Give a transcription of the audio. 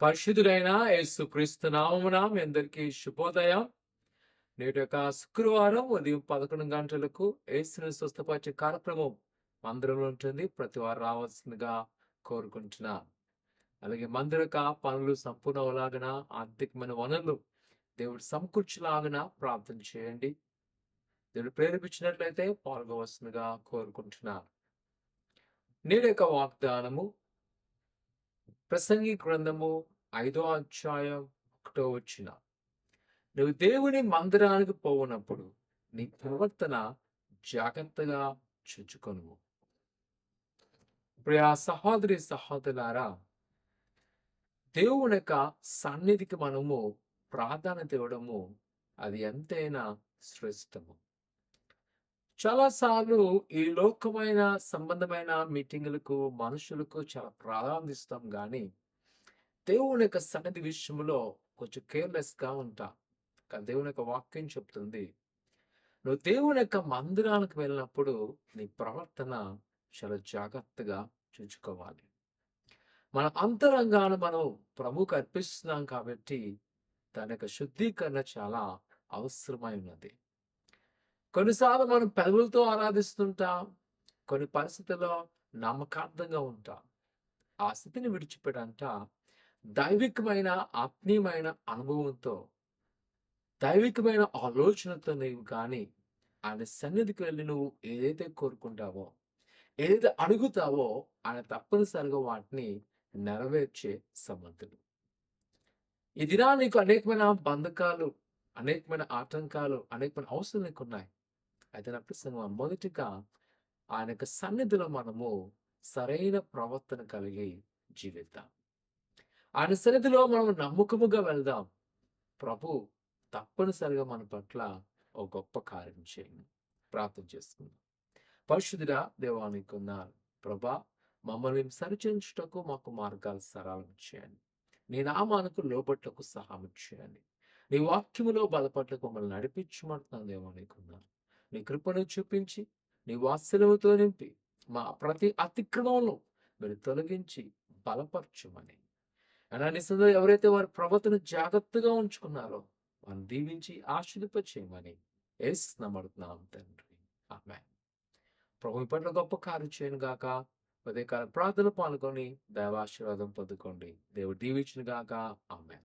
పరిశుద్ధుడైన యేసుక్రీస్తు నామమున మీ అందరికీ శుభోదయం. నేటి యొక్క శుక్రవారం ఉదయం 11 గంటలకు యేసుని స్వస్థపరిచే కార్యక్రమం మందిరంలో ఉంటుంది. ప్రతి వారు రావాల్సిందిగా కోరుకుంటున్నా. అలాగే మందిర యొక్క పనులు సంపూర్ణ అవలాగన ఆర్థికమైన వనరులు దేవుడు సమకూర్చులాగన ప్రార్థన చేయండి. దేవుడు ప్రేరేపించినట్లయితే పాల్గొవలసిందిగా కోరుకుంటున్నా. నేటి యొక్క వాగ్దానము ప్రసంగి గ్రంథము 5వ అధ్యాయం 1వ వచనం. నువ్వు దేవుని మందిరానికి పోవునప్పుడు నీ ప్రవర్తన జాగ్రత్తగా చూచుకొనుము. ప్రియా సహోదరి సహోదరులారా, దేవుని యొక్క సన్నిధికి మనము ప్రాధాన్యత ఇవ్వడము అది ఎంతైనా శ్రేష్టము. చాలాసార్లు ఈ లోకమైన సంబంధమైన మీటింగులకు మనుషులకు చాలా ప్రాధాన్యత ఇస్తాం, కానీ దేవుని యొక్క సన్నిధి విషయంలో కొంచెం కేర్లెస్గా ఉంటాం. కానీ దేవుని యొక్క వాక్యం చెప్తుంది, నువ్వు దేవుని యొక్క మందిరానికి వెళ్ళినప్పుడు నీ ప్రవర్తన చాలా జాగ్రత్తగా చూసుకోవాలి. మన అంతరంగాన్ని మనం ప్రభువుకు అర్పిస్తున్నాం కాబట్టి దాని యొక్క శుద్ధీకరణ చాలా అవసరమై ఉన్నది. కొన్నిసార్లు మనం పెదవులతో ఆరాధిస్తుంటాం, కొన్ని పరిస్థితుల్లో నమ్మకార్థంగా ఉంటాం. ఆ స్థితిని విడిచిపెట్టంట దైవికమైన ఆత్మీయమైన అనుభవంతో, దైవికమైన ఆలోచనతో నీవు కానీ ఆయన సన్నిధికి వెళ్ళి నువ్వు ఏదైతే కోరుకుంటావో, ఏదైతే అడుగుతావో ఆయన తప్పనిసరిగా వాటిని నెరవేర్చే సమర్థుడు. ఈ దినాలు నీకు అనేకమైన బంధకాలు, అనేకమైన ఆటంకాలు, అనేకమైన అవసరాలు నీకు ఉన్నాయి. అయితే నా ప్రసంగం మొదటిగా ఆయన యొక్క సన్నిధిలో మనము సరైన ప్రవర్తన కలిగి జీవిద్దాం. ఆయన సన్నిధిలో మనం నమ్మకముగా వెళ్దాం. ప్రభు తప్పనిసరిగా మన పట్ల ఒక గొప్ప కార్యం చేయండి. ప్రార్థన చేసుకుందాం. పరిశుద్ధుడా దేవానికి ఉన్నారు ప్రభా, మమ్మల్ని సరిచేయించుటకు మాకు మార్గాలు సరళం చేయండి. నీ నామానికి లోబట్టకు సహాయం చేయండి. నీ వాక్యములో బలపట్లకు మమ్మల్ని నడిపించమంటున్నాను దేవానికి ఉన్నారు. నీ కృపను చూపించి నీ వాత్సల్యముతో నింపి మా ప్రతి అతిక్రమంలో మీరు తొలగించి బలపరచుమని నిజంగా ఎవరైతే వారి ప్రవర్తన జాగ్రత్తగా ఉంచుకున్నారో వారిని దీవించి ఆశీర్వదింపచేయమని యేసు నామమున తండ్రి, ఆమేన్. ప్రభు పట్ల గొప్ప కార్యం చేయను గాక. ఉదయకాల ప్రార్థన పాల్గొని దైవాశీర్వాదం పొందుకోండి. దేవుడు దీవించును గాక. ఆమేన్.